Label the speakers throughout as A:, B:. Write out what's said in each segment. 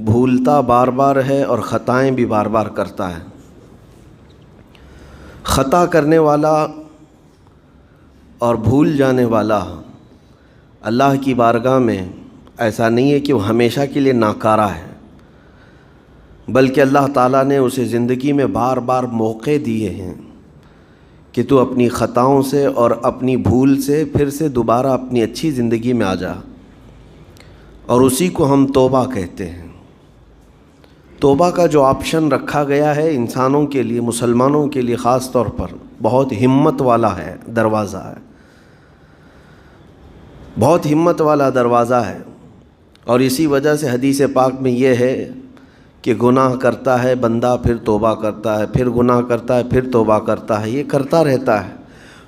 A: بھولتا بار بار ہے اور خطائیں بھی بار بار کرتا ہے۔ خطا کرنے والا اور بھول جانے والا اللہ کی بارگاہ میں ایسا نہیں ہے کہ وہ ہمیشہ کے لیے ناکارہ ہے، بلکہ اللہ تعالیٰ نے اسے زندگی میں بار بار موقع دیے ہیں کہ تو اپنی خطاؤں سے اور اپنی بھول سے پھر سے دوبارہ اپنی اچھی زندگی میں آ جا، اور اسی کو ہم توبہ کہتے ہیں۔ توبہ کا جو آپشن رکھا گیا ہے انسانوں کے لیے، مسلمانوں کے لیے خاص طور پر، بہت ہمت والا ہے دروازہ ہے، بہت ہمت والا دروازہ ہے۔ اور اسی وجہ سے حدیث پاک میں یہ ہے کہ گناہ کرتا ہے بندہ، پھر توبہ کرتا ہے، پھر گناہ کرتا ہے، پھر توبہ کرتا ہے، یہ کرتا رہتا ہے۔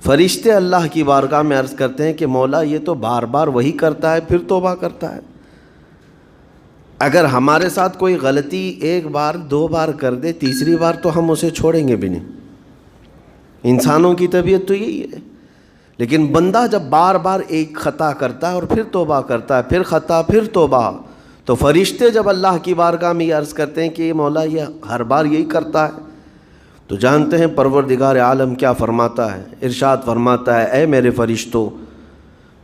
A: فرشتے اللہ کی بارگاہ میں عرض کرتے ہیں کہ مولا یہ تو بار بار وہی کرتا ہے، پھر توبہ کرتا ہے۔ اگر ہمارے ساتھ کوئی غلطی ایک بار دو بار کر دے، تیسری بار تو ہم اسے چھوڑیں گے بھی نہیں۔ انسانوں کی طبیعت تو یہی ہے، لیکن بندہ جب بار بار ایک خطا کرتا ہے اور پھر توبہ کرتا ہے، پھر خطا پھر توبہ، تو فرشتے جب اللہ کی بارگاہ میں یہ عرض کرتے ہیں کہ مولا یہ ہر بار یہی کرتا ہے، تو جانتے ہیں پروردگار عالم کیا فرماتا ہے؟ ارشاد فرماتا ہے اے میرے فرشتوں،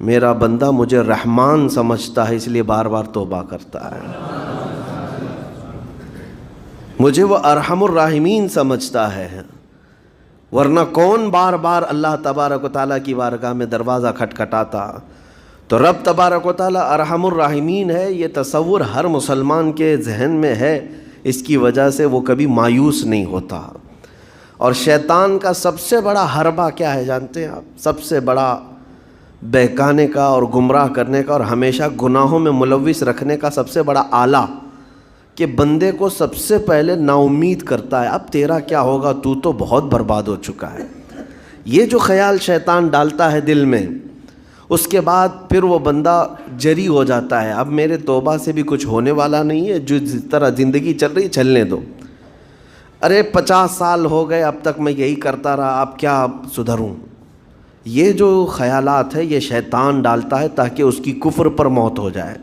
A: میرا بندہ مجھے رحمان سمجھتا ہے اس لیے بار بار توبہ کرتا ہے، مجھے وہ ارحم الراحمین سمجھتا ہے، ورنہ کون بار بار اللہ تبارک و تعالیٰ کی بارگاہ میں دروازہ کھٹکھٹاتا۔ تو رب تبارک و تعالیٰ ارحم الراحمین ہے، یہ تصور ہر مسلمان کے ذہن میں ہے، اس کی وجہ سے وہ کبھی مایوس نہیں ہوتا۔ اور شیطان کا سب سے بڑا حربہ کیا ہے جانتے ہیں آپ؟ سب سے بڑا بہکانے کا اور گمراہ کرنے کا اور ہمیشہ گناہوں میں ملوث رکھنے کا سب سے بڑا آلہ کہ بندے کو سب سے پہلے نا امید کرتا ہے، اب تیرا کیا ہوگا، تو بہت برباد ہو چکا ہے۔ یہ جو خیال شیطان ڈالتا ہے دل میں، اس کے بعد پھر وہ بندہ جری ہو جاتا ہے، اب میرے توبہ سے بھی کچھ ہونے والا نہیں ہے، جو جس طرح زندگی چل رہی چلنے دو، ارے 50 سال ہو گئے اب تک میں یہی کرتا رہا، اب کیا سدھروں۔ یہ جو خیالات ہے یہ شیطان ڈالتا ہے تاکہ اس کی کفر پر موت ہو جائے،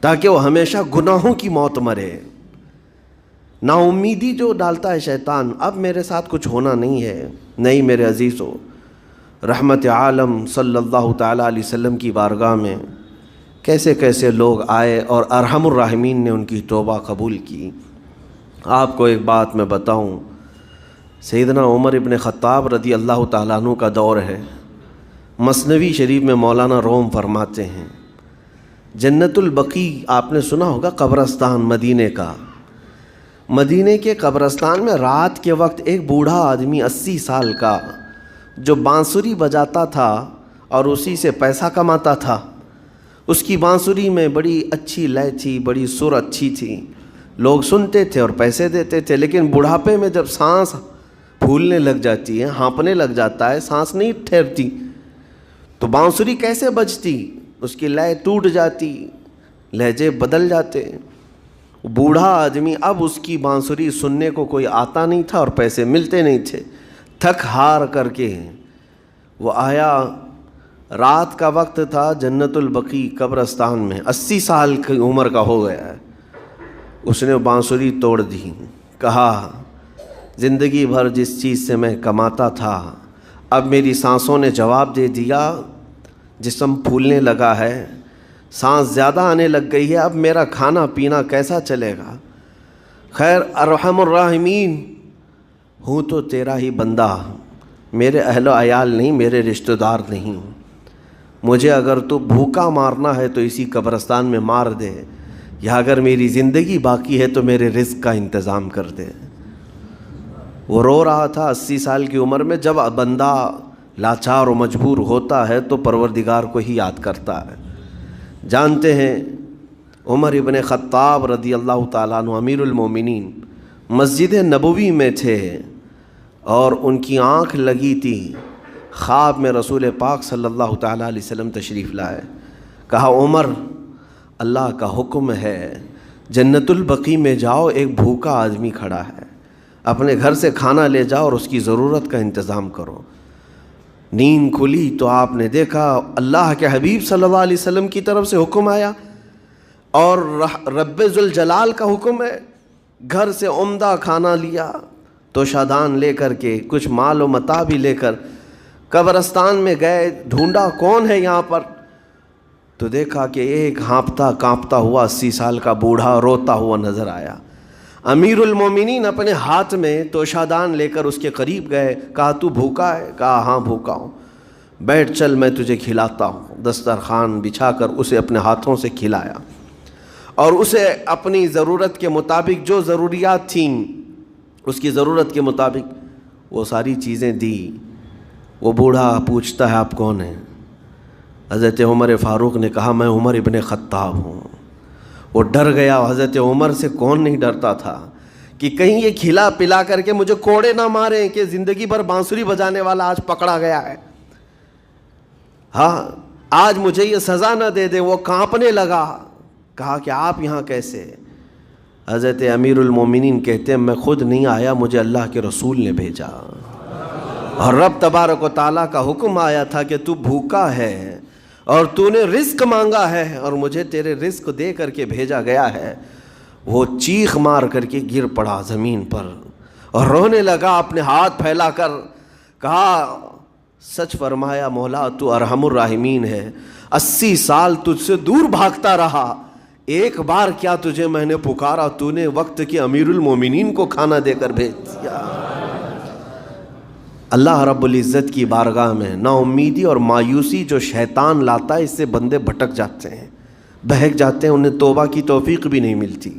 A: تاکہ وہ ہمیشہ گناہوں کی موت مرے۔ نا امیدی جو ڈالتا ہے شیطان، اب میرے ساتھ کچھ ہونا نہیں ہے۔ نہیں میرے عزیزو، رحمت عالم صلی اللہ تعالیٰ علیہ وسلم کی بارگاہ میں کیسے کیسے لوگ آئے اور ارحم الراحمین نے ان کی توبہ قبول کی۔ آپ کو ایک بات میں بتاؤں، سیدنا عمر ابن خطاب رضی اللہ تعالیٰ عنہ کا دور ہے۔ مثنوی شریف میں مولانا روم فرماتے ہیں جنت البقیع آپ نے سنا ہوگا، قبرستان مدینے کا، مدینے کے قبرستان میں رات کے وقت ایک بوڑھا آدمی 80 سال کا جو بانسری بجاتا تھا اور اسی سے پیسہ کماتا تھا، اس کی بانسری میں بڑی اچھی لے تھی، بڑی سر اچھی تھی، لوگ سنتے تھے اور پیسے دیتے تھے، لیکن بڑھاپے میں جب سانس پھولنے لگ جاتی ہے، ہانپنے لگ جاتا ہے، سانس نہیں ٹھہرتی، تو بانسری کیسے بجتی؟ اس کی لے ٹوٹ جاتی، لہجے بدل جاتے۔ بوڑھا آدمی، اب اس کی بانسری سننے کو کوئی آتا نہیں تھا اور پیسے ملتے نہیں تھے، تھک ہار کر کے وہ آیا، رات کا وقت تھا، جنت البقیع قبرستان میں، 80 سال کی عمر کا ہو گیا ہے، اس نے بانسری توڑ دی، کہا زندگی بھر جس چیز سے میں کماتا تھا اب میری سانسوں نے جواب دے دیا، جسم پھولنے لگا ہے، سانس زیادہ آنے لگ گئی ہے، اب میرا کھانا پینا کیسا چلے گا؟ خیر ارحم الراحمین ہوں تو تیرا ہی بندہ، میرے اہل و عیال نہیں، میرے رشتہ دار نہیں، مجھے اگر تو بھوکا مارنا ہے تو اسی قبرستان میں مار دے، یا اگر میری زندگی باقی ہے تو میرے رزق کا انتظام کر دے۔ وہ رو رہا تھا 80 سال کی عمر میں۔ جب بندہ لاچار و مجبور ہوتا ہے تو پروردگار کو ہی یاد کرتا ہے۔ جانتے ہیں عمر ابن خطاب رضی اللہ تعالیٰ عنہ امیر المومنین مسجد نبوی میں تھے اور ان کی آنکھ لگی تھی، خواب میں رسول پاک صلی اللہ تعالیٰ علیہ وسلم تشریف لائے، کہا عمر اللہ کا حکم ہے جنت البقیع میں جاؤ، ایک بھوکا آدمی کھڑا ہے، اپنے گھر سے کھانا لے جاؤ اور اس کی ضرورت کا انتظام کرو۔ نیند کھلی تو آپ نے دیکھا اللہ کے حبیب صلی اللہ علیہ وسلم کی طرف سے حکم آیا، اور رب ذوالجلال کا حکم ہے، گھر سے عمدہ کھانا لیا تو شادان لے کر کے، کچھ مال و متاع بھی لے کر قبرستان میں گئے، ڈھونڈا کون ہے یہاں پر، تو دیکھا کہ ایک ہانپتا کانپتا ہوا 80 سال کا بوڑھا روتا ہوا نظر آیا۔ امیر المومنین اپنے ہاتھ میں توشادان لے کر اس کے قریب گئے، کہا تو بھوکا ہے؟ کہا ہاں بھوکا ہوں۔ بیٹھ چل میں تجھے کھلاتا ہوں۔ دسترخوان بچھا کر اسے اپنے ہاتھوں سے کھلایا اور اسے اپنی ضرورت کے مطابق جو ضروریات تھیں اس کی ضرورت کے مطابق وہ ساری چیزیں دی۔ وہ بوڑھا پوچھتا ہے آپ کون ہیں؟ حضرت عمر فاروق نے کہا میں عمر ابن خطاب ہوں۔ وہ ڈر گیا، حضرت عمر سے کون نہیں ڈرتا تھا کہ کہیں یہ کھلا پلا کر کے مجھے کوڑے نہ ماریں کہ زندگی بھر بانسری بجانے والا آج پکڑا گیا ہے، ہاں آج مجھے یہ سزا نہ دے دے۔ وہ کانپنے لگا، کہا کہ آپ یہاں کیسے؟ حضرت امیر المومنین کہتے ہیں میں خود نہیں آیا، مجھے اللہ کے رسول نے بھیجا، اور رب تبارک و تعالیٰ کا حکم آیا تھا کہ تو بھوکا ہے اور تو نے رزق مانگا ہے اور مجھے تیرے رزق دے کر کے بھیجا گیا ہے۔ وہ چیخ مار کر کے گر پڑا زمین پر اور رونے لگا، اپنے ہاتھ پھیلا کر کہا سچ فرمایا مولا تو ارحم الراحمین ہے، 80 سال تجھ سے دور بھاگتا رہا، ایک بار کیا تجھے میں نے پکارا، تو نے وقت کے امیر المومنین کو کھانا دے کر بھیج دیا۔ اللہ رب العزت کی بارگاہ میں نا امیدی اور مایوسی جو شیطان لاتا ہے، اس سے بندے بھٹک جاتے ہیں، بہک جاتے ہیں، انہیں توبہ کی توفیق بھی نہیں ملتی۔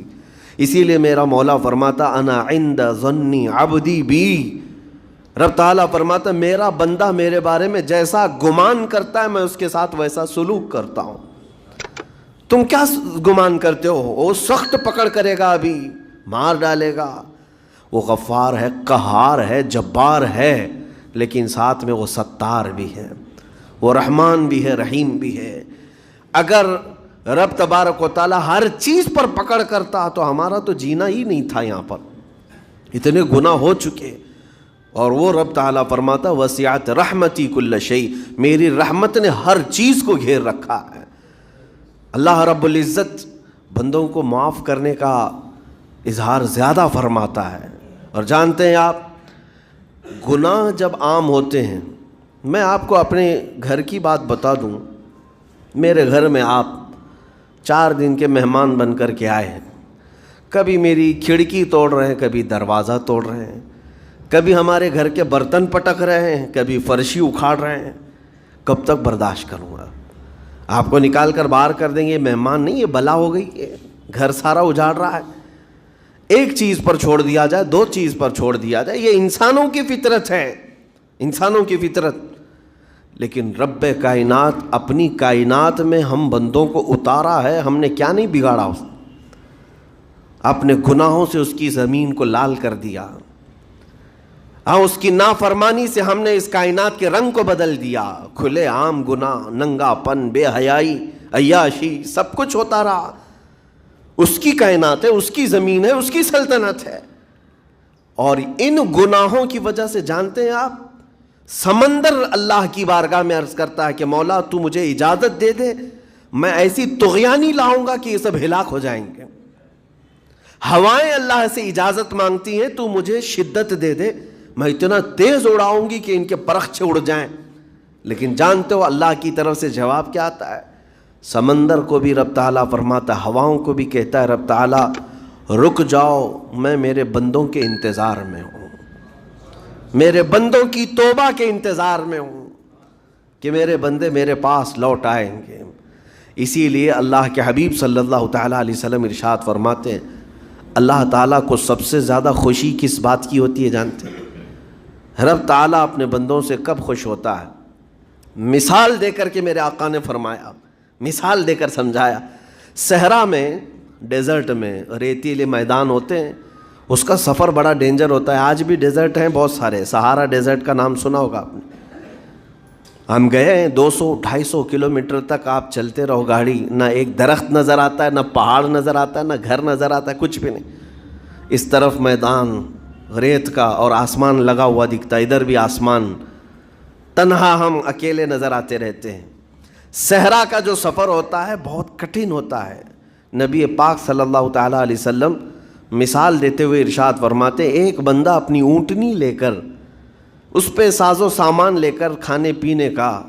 A: اسی لیے میرا مولا فرماتا انا عند ظن عبدی بی، رب تعالیٰ فرماتا میرا بندہ میرے بارے میں جیسا گمان کرتا ہے میں اس کے ساتھ ویسا سلوک کرتا ہوں۔ تم کیا گمان کرتے ہو؟ وہ سخت پکڑ کرے گا، ابھی مار ڈالے گا، وہ غفار ہے، قہار ہے، جبار ہے، لیکن ساتھ میں وہ ستار بھی ہے، وہ رحمان بھی ہے، رحیم بھی ہے۔ اگر رب تبارک و تعالیٰ ہر چیز پر پکڑ کرتا تو ہمارا تو جینا ہی نہیں تھا، یہاں پر اتنے گناہ ہو چکے۔ اور وہ رب تعالیٰ فرماتا وسعت رحمتی کل شیء، میری رحمت نے ہر چیز کو گھیر رکھا ہے۔ اللہ رب العزت بندوں کو معاف کرنے کا اظہار زیادہ فرماتا ہے۔ اور جانتے ہیں آپ، گناہ جب عام ہوتے ہیں، میں آپ کو اپنے گھر کی بات بتا دوں، میرے گھر میں آپ 4 دن کے مہمان بن کر کے آئے ہیں، کبھی میری کھڑکی توڑ رہے ہیں، کبھی دروازہ توڑ رہے ہیں، کبھی ہمارے گھر کے برتن پٹک رہے ہیں، کبھی فرشی اکھاڑ رہے ہیں، کب تک برداشت کروں گا؟ آپ کو نکال کر باہر کر دیں گے، مہمان نہیں، یہ بلا ہو گئی ہے، گھر سارا اجاڑ رہا ہے۔ ایک چیز پر چھوڑ دیا جائے، 2 چیز پر چھوڑ دیا جائے، یہ انسانوں کی فطرت ہے، انسانوں کی فطرت۔ لیکن رب کائنات اپنی کائنات میں ہم بندوں کو اتارا ہے، ہم نے کیا نہیں بگاڑا، اس اپنے گناہوں سے اس کی زمین کو لال کر دیا، ہاں اس کی نافرمانی سے ہم نے اس کائنات کے رنگ کو بدل دیا، کھلے عام گناہ، ننگا پن، بے حیائی، عیاشی، سب کچھ ہوتا رہا۔ اس کی کائنات ہے، اس کی زمین ہے، اس کی سلطنت ہے۔ اور ان گناہوں کی وجہ سے جانتے ہیں آپ، سمندر اللہ کی بارگاہ میں عرض کرتا ہے کہ مولا تو مجھے اجازت دے دے، میں ایسی طغیانی لاؤں گا کہ یہ سب ہلاک ہو جائیں گے۔ ہوائیں اللہ سے اجازت مانگتی ہیں، تو مجھے شدت دے دے، میں اتنا تیز اڑاؤں گی کہ ان کے پرخچے اڑ جائیں۔ لیکن جانتے ہو اللہ کی طرف سے جواب کیا آتا ہے؟ سمندر کو بھی رب تعالیٰ فرماتا ہے، ہواؤں کو بھی کہتا ہے رب تعالیٰ رک جاؤ، میں میرے بندوں کے انتظار میں ہوں، میرے بندوں کی توبہ کے انتظار میں ہوں کہ میرے بندے میرے پاس لوٹ آئیں گے۔ اسی لیے اللہ کے حبیب صلی اللہ تعالیٰ علیہ وسلم ارشاد فرماتے ہیں، اللہ تعالیٰ کو سب سے زیادہ خوشی کس بات کی ہوتی ہے جانتے ہیں؟ رب تعالیٰ اپنے بندوں سے کب خوش ہوتا ہے؟ مثال دے کر کے میرے آقا نے فرمایا، مثال دے کر سمجھایا، صحرا میں، ڈیزرٹ میں ریتیلے میدان ہوتے ہیں، اس کا سفر بڑا ڈینجر ہوتا ہے۔ آج بھی ڈیزرٹ ہیں بہت سارے، سہارا ڈیزرٹ کا نام سنا ہوگا آپ نے۔ ہم گئے ہیں 200-250 کلومیٹر تک آپ چلتے رہو گاڑی، نہ ایک درخت نظر آتا ہے، نہ پہاڑ نظر آتا ہے، نہ گھر نظر آتا ہے، کچھ بھی نہیں۔ اس طرف میدان ریت کا اور آسمان لگا ہوا دکھتا ہے، ادھر بھی آسمان، تنہا ہم اکیلے نظر آتے رہتے ہیں۔ صحرا کا جو سفر ہوتا ہے بہت کٹھن ہوتا ہے، نبی پاک صلی اللہ تعالیٰ علیہ وسلم مثال دیتے ہوئے ارشاد فرماتے، ایک بندہ اپنی اونٹنی لے کر، اس پہ ساز و سامان لے کر کھانے پینے کا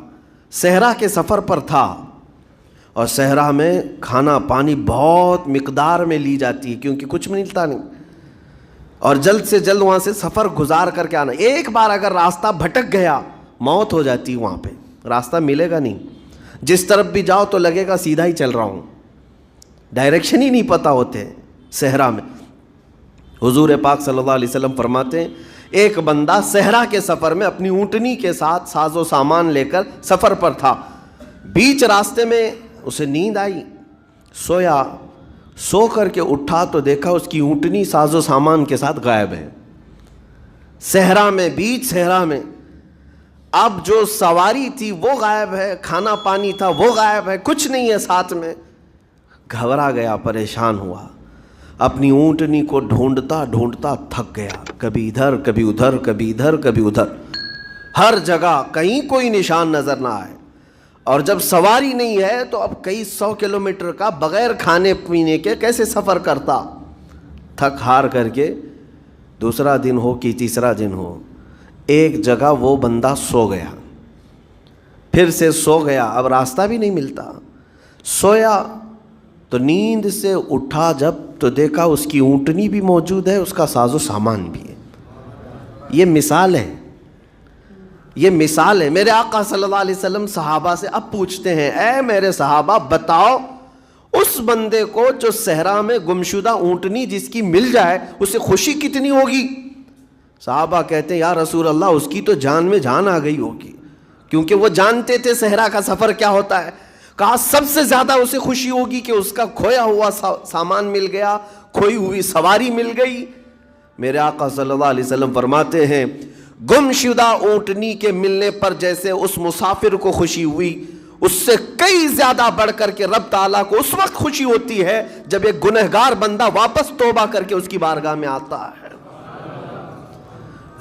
A: صحرا کے سفر پر تھا، اور صحرا میں کھانا پانی بہت مقدار میں لی جاتی ہے کیونکہ کچھ ملتا نہیں، اور جلد سے جلد وہاں سے سفر گزار کر کے آنا۔ ایک بار اگر راستہ بھٹک گیا موت ہو جاتی ہے، وہاں پہ راستہ ملے گا نہیں، جس طرف بھی جاؤ تو لگے گا سیدھا ہی چل رہا ہوں، ڈائریکشن ہی نہیں پتہ ہوتے صحرا میں۔ حضور پاک صلی اللہ علیہ وسلم فرماتے ہیں ایک بندہ صحرا کے سفر میں اپنی اونٹنی کے ساتھ ساز و سامان لے کر سفر پر تھا، بیچ راستے میں اسے نیند آئی، سویا، سو کر کے اٹھا تو دیکھا اس کی اونٹنی ساز و سامان کے ساتھ غائب ہے، صحرا میں، بیچ صحرا میں۔ اب جو سواری تھی وہ غائب ہے، کھانا پانی تھا وہ غائب ہے، کچھ نہیں ہے ساتھ میں۔ گھبرا گیا، پریشان ہوا، اپنی اونٹنی کو ڈھونڈتا ڈھونڈتا تھک گیا، کبھی ادھر کبھی ادھر، کبھی ادھر کبھی ادھر، ہر جگہ کہیں کوئی نشان نظر نہ آئے۔ اور جب سواری نہیں ہے تو اب کئی 100 کلومیٹر کا بغیر کھانے پینے کے کیسے سفر کرتا؟ تھک ہار کر کے دوسرا دن ہو کہ تیسرا دن ہو، ایک جگہ وہ بندہ سو گیا، پھر سے سو گیا، اب راستہ بھی نہیں ملتا۔ سویا تو نیند سے اٹھا جب تو دیکھا اس کی اونٹنی بھی موجود ہے، اس کا ساز و سامان بھی ہے۔ یہ مثال ہے، یہ مثال ہے۔ میرے آقا صلی اللہ علیہ وسلم صحابہ سے اب پوچھتے ہیں، اے میرے صحابہ بتاؤ اس بندے کو جو صحرا میں گمشدہ اونٹنی جس کی مل جائے اسے خوشی کتنی ہوگی؟ صحابہ کہتے ہیں یا رسول اللہ اس کی تو جان میں جان آ گئی ہوگی، کیونکہ وہ جانتے تھے صحرا کا سفر کیا ہوتا ہے۔ کہا سب سے زیادہ اسے خوشی ہوگی کہ اس کا کھویا ہوا سامان مل گیا، کھوئی ہوئی سواری مل گئی۔ میرے آقا صلی اللہ علیہ وسلم فرماتے ہیں گمشدہ اونٹنی کے ملنے پر جیسے اس مسافر کو خوشی ہوئی، اس سے کئی زیادہ بڑھ کر کے رب تعالیٰ کو اس وقت خوشی ہوتی ہے جب ایک گنہگار بندہ واپس توبہ کر کے اس کی بارگاہ میں آتا ہے۔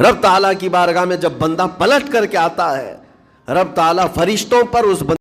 A: رب تعالیٰ کی بارگاہ میں جب بندہ پلٹ کر کے آتا ہے، رب تعالیٰ فرشتوں پر اس